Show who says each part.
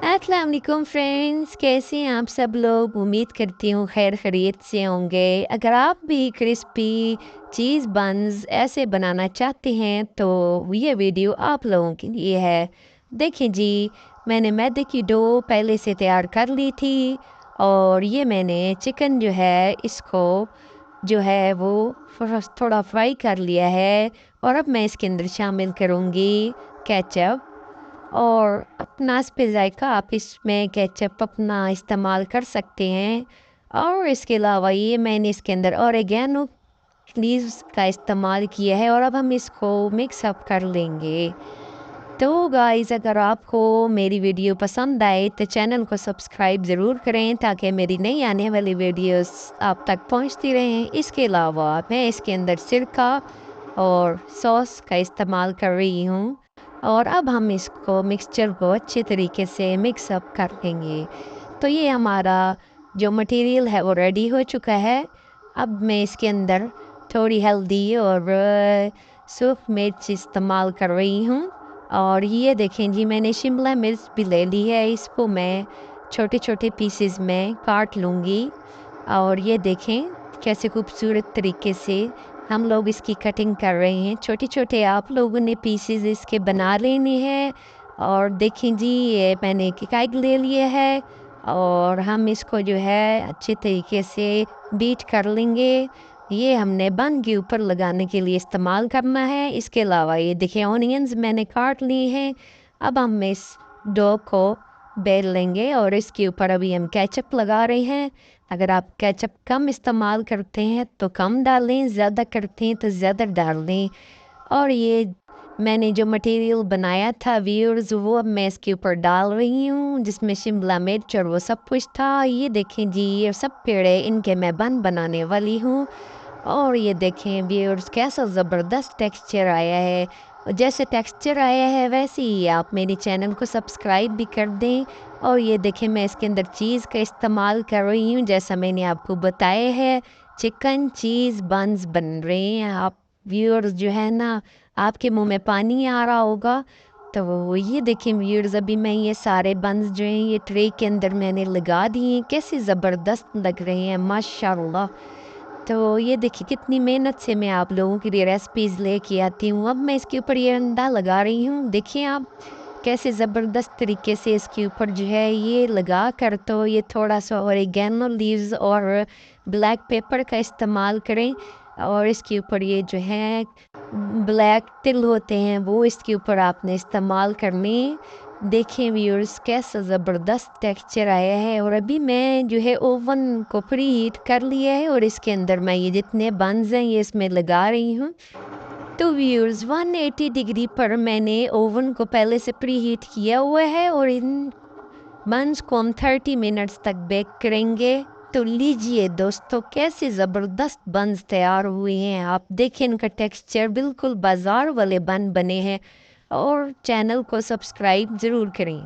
Speaker 1: अस्सलाम वालेकुम फ्रेंड्स, कैसे हैं आप सब लोग। उम्मीद करती हूँ खैर खैरियत से होंगे। अगर आप भी क्रिस्पी चीज़ बन्स ऐसे बनाना चाहते हैं तो ये वीडियो आप लोगों के लिए है। देखें जी, मैंने मैदे की डो पहले से तैयार कर ली थी और ये मैंने चिकन जो है इसको जो है वो थोड़ा फ्राई कर लिया है। और अब मैं इसके अंदर शामिल करूँगी केचप। और अपना इस पे जायका आप इसमें केचप अपना इस्तेमाल कर सकते हैं। और इसके अलावा ये मैंने इसके अंदर ऑरिगेनो लीव्स का इस्तेमाल किया है और अब हम इसको मिक्स अप कर लेंगे। तो गाइस, अगर आपको मेरी वीडियो पसंद आए तो चैनल को सब्सक्राइब ज़रूर करें ताकि मेरी नई आने वाली वीडियोस आप तक पहुंचती रहें। इसके अलावा मैं इसके अंदर सिरका और सॉस का इस्तेमाल कर रही हूँ। और अब हम इसको मिक्सचर को अच्छे तरीके से मिक्स अप कर लेंगे। तो ये हमारा जो मटेरियल है वो रेडी हो चुका है। अब मैं इसके अंदर थोड़ी हल्दी और सूख मिर्च इस्तेमाल कर रही हूँ। और ये देखें जी, मैंने शिमला मिर्च भी ले ली है, इसको मैं छोटे छोटे पीसेस में काट लूँगी। और ये देखें कैसे खूबसूरत तरीके से हम लोग इसकी कटिंग कर रहे हैं। छोटे छोटे आप लोगों ने पीसेस इसके बना लेने हैं। और देखें जी, ये मैंने एक एग ले लिया है और हम इसको जो है अच्छे तरीके से बीट कर लेंगे। ये हमने बन के ऊपर लगाने के लिए इस्तेमाल करना है। इसके अलावा ये देखिए ऑनियंस मैंने काट लिए हैं। अब हम इस डो को बेल लेंगे और इसके ऊपर अभी हम केचप लगा रहे हैं। अगर आप केचप कम इस्तेमाल करते हैं तो कम डालें, ज़्यादा करते हैं तो ज़्यादा डाल दें। और ये मैंने जो मटेरियल बनाया था व्यूअर्स, वो अब मैं इसके ऊपर डाल रही हूँ, जिसमें शिमला मिर्च और वो सब कुछ था। ये देखें जी, ये सब पेड़े इनके मैं बन बनाने वाली हूँ। और ये देखें व्यूअर्स कैसा ज़बरदस्त टेक्सचर आया है। जैसे टेक्सचर आया है वैसे ही आप मेरे चैनल को सब्सक्राइब भी कर दें। और ये देखें मैं इसके अंदर चीज़ का इस्तेमाल कर रही हूँ, जैसा मैंने आपको बताया है। चिकन चीज़ बन्स बन रहे हैं। आप व्यूअर्स जो है ना, आपके मुंह में पानी आ रहा होगा। तो ये देखें व्यूअर्स, अभी मैं ये सारे बन्स जो हैं ये ट्रे के अंदर मैंने लगा दिए हैं। कैसे ज़बरदस्त लग रहे हैं माशाल्लाह। तो ये देखिए कितनी मेहनत से मैं आप लोगों के लिए रेसिपीज़ लेके आती हूँ। अब मैं इसके ऊपर ये अंडा लगा रही हूँ। देखिए आप कैसे ज़बरदस्त तरीके से इसके ऊपर जो है ये लगा कर, तो ये थोड़ा सा ऑरिगेनो लीव्स और ब्लैक पेपर का इस्तेमाल करें। और इसके ऊपर ये जो है ब्लैक तिल होते हैं वो इसके ऊपर आपने इस्तेमाल करने। देखें व्यूअर्स कैसा ज़बरदस्त टेक्सचर आया है। और अभी मैं जो है ओवन को प्री हीट कर लिया है और इसके अंदर मैं ये जितने बन्स हैं ये इसमें लगा रही हूँ। तो व्यूअर्स 180 डिग्री पर मैंने ओवन को पहले से प्री हीट किया हुआ है और इन बन्स को हम 30 मिनट्स तक बेक करेंगे। तो लीजिए दोस्तों, कैसे ज़बरदस्त बन्स तैयार हुए हैं। आप देखें इनका टेक्सचर बिल्कुल बाज़ार वाले बन बने हैं। और चैनल को सब्सक्राइब ज़रूर करें।